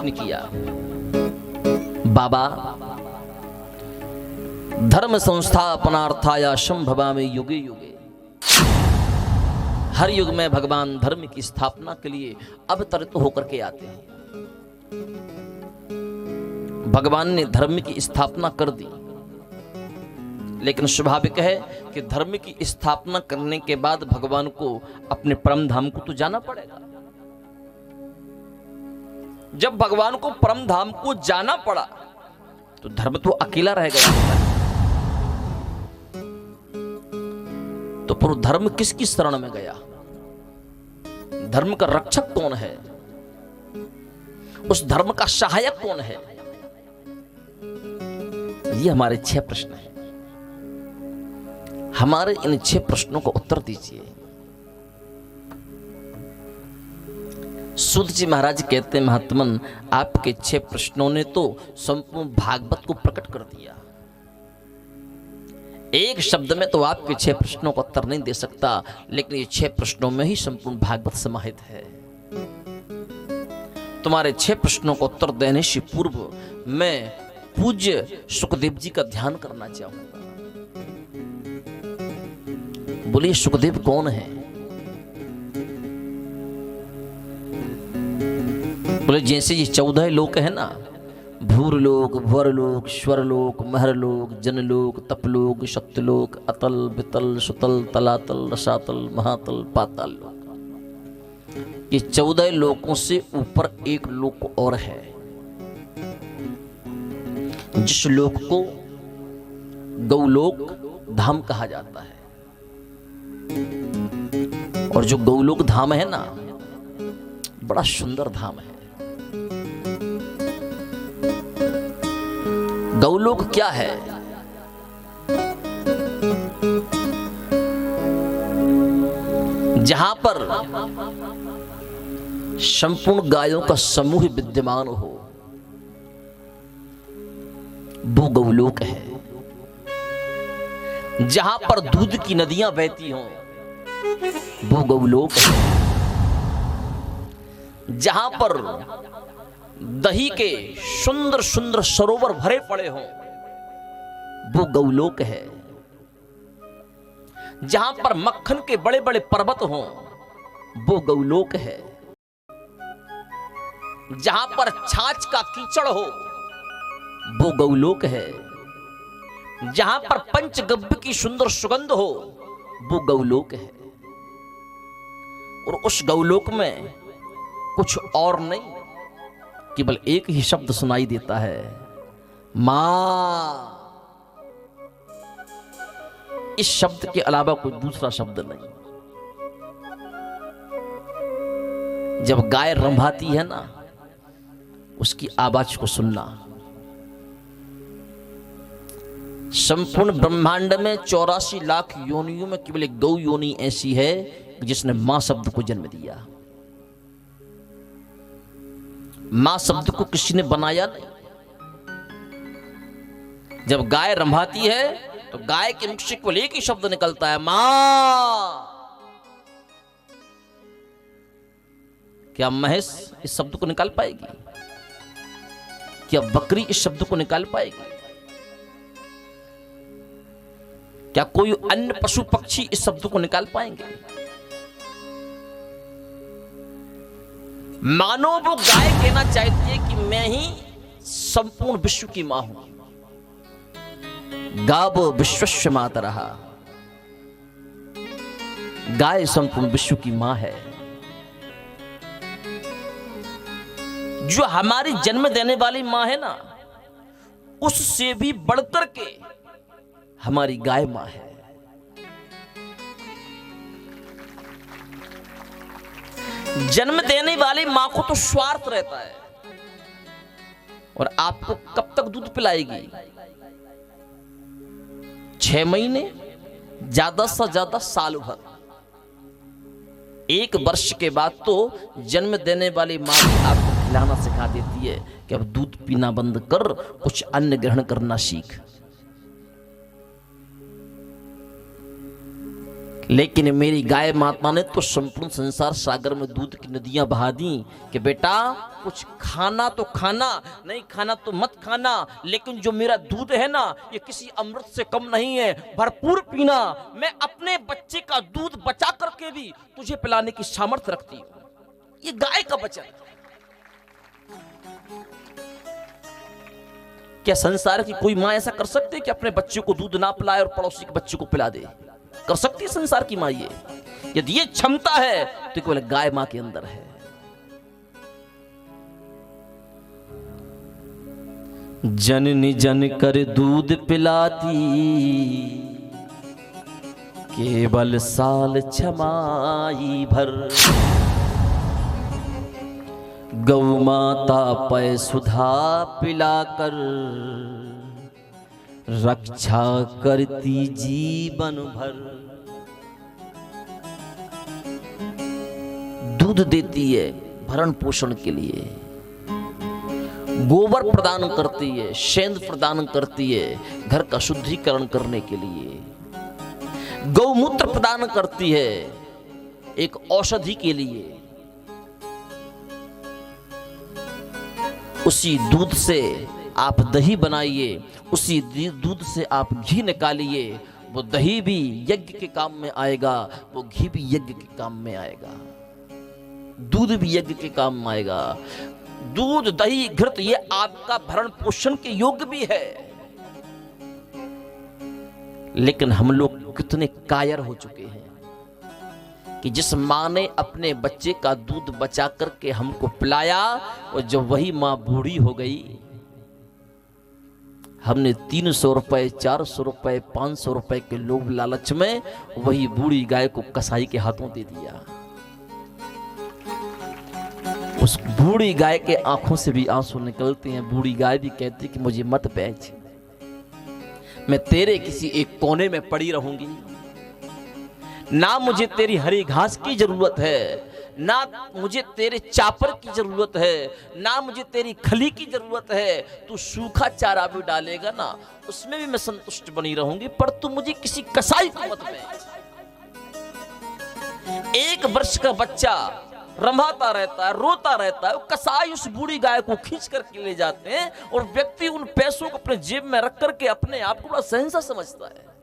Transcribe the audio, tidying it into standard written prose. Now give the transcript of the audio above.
प्रश्न किया, बाबा धर्म संस्थापनार्थाय संभवामि युगे युगे, हर युग में भगवान धर्म की स्थापना के लिए अवतरित होकर के आते हैं। भगवान ने धर्म की स्थापना कर दी, लेकिन स्वाभाविक है कि धर्म की स्थापना करने के बाद भगवान को अपने परम धाम को तो जाना पड़ेगा। जब भगवान को परम धाम को जाना पड़ा तो धर्म तो अकेला रह गया। तो पर धर्म किसकी शरण में गया? धर्म का रक्षक कौन है? उस धर्म का सहायक कौन है? ये हमारे 6 प्रश्न हैं। हमारे इन 6 प्रश्नों का उत्तर दीजिए। सूत जी महाराज कहते हैं, महात्मन आपके 6 प्रश्नों ने तो संपूर्ण भागवत को प्रकट कर दिया। एक शब्द में तो आपके 6 प्रश्नों का उत्तर नहीं दे सकता, लेकिन ये 6 प्रश्नों में ही संपूर्ण भागवत समाहित है। तुम्हारे 6 प्रश्नों का उत्तर देने से पूर्व मैं पूज्य सुखदेव जी का ध्यान करना चाहूंगा। बोलिए सुखदेव कौन है? बोले जैसे ये 14 लोक है ना, भूरलोक, भुवरलोक, स्वरलोक, महरलोक, जनलोक, तपलोक, सत्यलोक, अतल, वितल, सुतल, तलातल, रसातल, महातल, पाताल लोक। ये 14 लोकों से ऊपर एक लोक और है, जिस लोक को गौलोक धाम कहा जाता है। और जो गौलोक धाम है ना, बड़ा सुंदर धाम है। गौलोक क्या है? जहां पर संपूर्ण गायों का समूह विद्यमान हो, वो गौलोक है। जहां पर दूध की नदियां बहती हों, वो गौलोक है। जहां पर दही के सुंदर सुंदर सरोवर भरे पड़े हों, वो गौलोक है। जहां पर मक्खन के बड़े बड़े पर्वत हों, वो गौलोक है। जहां पर छाछ का कीचड़ हो, वो गौलोक है। जहां पर पंचगव्य की सुंदर सुगंध हो, वो गौलोक है। और उस गौलोक में कुछ और नहीं, केवल एक ही शब्द सुनाई देता है, मां। इस शब्द के अलावा कोई दूसरा शब्द नहीं। जब गाय रंभाती है ना, उसकी आवाज को सुनना। संपूर्ण ब्रह्मांड में 84 लाख योनियों में केवल एक गौ योनि ऐसी है जिसने मां शब्द को जन्म दिया। मां शब्द को किसी ने बनाया नहीं। जब गाय रंभाती है तो गाय के मुख से केवल एक ही शब्द निकलता है, मां। क्या महेश इस शब्द को निकाल पाएगी? क्या बकरी इस शब्द को निकाल पाएगी? क्या कोई अन्य पशु पक्षी इस शब्द को निकाल पाएंगे? मानो वो गाय कहना चाहती है कि मैं ही संपूर्ण विश्व की मां हूं। गावो विश्वस्य मातरः। गाय संपूर्ण विश्व की मां है। जो हमारी जन्म देने वाली मां है ना, उससे भी बढ़कर के हमारी गाय मां है। जन्म देने वाली मां को तो स्वार्थ रहता है, और आपको कब तक दूध पिलाएगी? 6 महीने, ज्यादा से ज्यादा साल भर। 1 वर्ष के बाद तो जन्म देने वाली मां आपको खिलाना सिखा देती है कि अब दूध पीना बंद कर, कुछ अन्न ग्रहण करना सीख। लेकिन मेरी गाय माता ने तो संपूर्ण संसार सागर में दूध की नदियां बहा दी कि बेटा कुछ खाना तो खाना, नहीं खाना तो मत खाना, लेकिन जो मेरा दूध है ना ये किसी अमृत से कम नहीं है, भरपूर पीना। मैं अपने बच्चे का दूध बचा करके भी तुझे पिलाने की सामर्थ्य रखती हूं। ये गाय का वचन। क्या संसार की कोई मां ऐसा कर सकती है कि अपने बच्चे को दूध ना पिलाए और पड़ोसी के बच्चे को पिला दे? कर सकती है संसार की मां ये? यदि ये क्षमता है तो केवल गाय मां के अंदर है। जननी जन कर दूध पिलाती, केवल साल छमाई भर। गौ माता पै सुधा पिलाकर, रक्षा करती जीवन भर। दूध देती है भरण पोषण के लिए, गोबर प्रदान करती है, शेंद प्रदान करती है घर का शुद्धिकरण करने के लिए, गौमूत्र प्रदान करती है एक औषधि के लिए। उसी दूध से आप दही बनाइए, उसी दूध से आप घी निकालिए। वो दही भी यज्ञ के काम में आएगा, वो घी भी यज्ञ के काम में आएगा, दूध भी यज्ञ के काम में आएगा। दूध दही घृत ये आपका भरण पोषण के योग्य भी है। लेकिन हम लोग कितने कायर हो चुके हैं कि जिस मां ने अपने बच्चे का दूध बचा करके हमको पिलाया, और जब वही मां बूढ़ी हो गई, हमने 300 रुपए 400 रुपए 500 रुपए के लोभ लालच में वही बूढ़ी गाय को कसाई के हाथों दे दिया। उस बूढ़ी गाय के आंखों से भी आंसू निकलते हैं। बूढ़ी गाय भी कहती कि मुझे मत बेच, मैं तेरे किसी एक कोने में पड़ी रहूंगी। ना मुझे तेरी हरी घास की जरूरत है, ना मुझे तेरे चापर की जरूरत है, ना मुझे तेरी खली की जरूरत है। तू सूखा चारा भी डालेगा ना, उसमें भी मैं संतुष्ट बनी रहूंगी, पर तू मुझे किसी कसाई को मत बेच। 1 वर्ष का बच्चा रंभाता रहता है, रोता रहता है, कसाई उस बूढ़ी गाय को खींच करके ले जाते हैं, और व्यक्ति उन पैसों को अपने जेब में रख करके अपने आप को बड़ा सहनसा समझता है।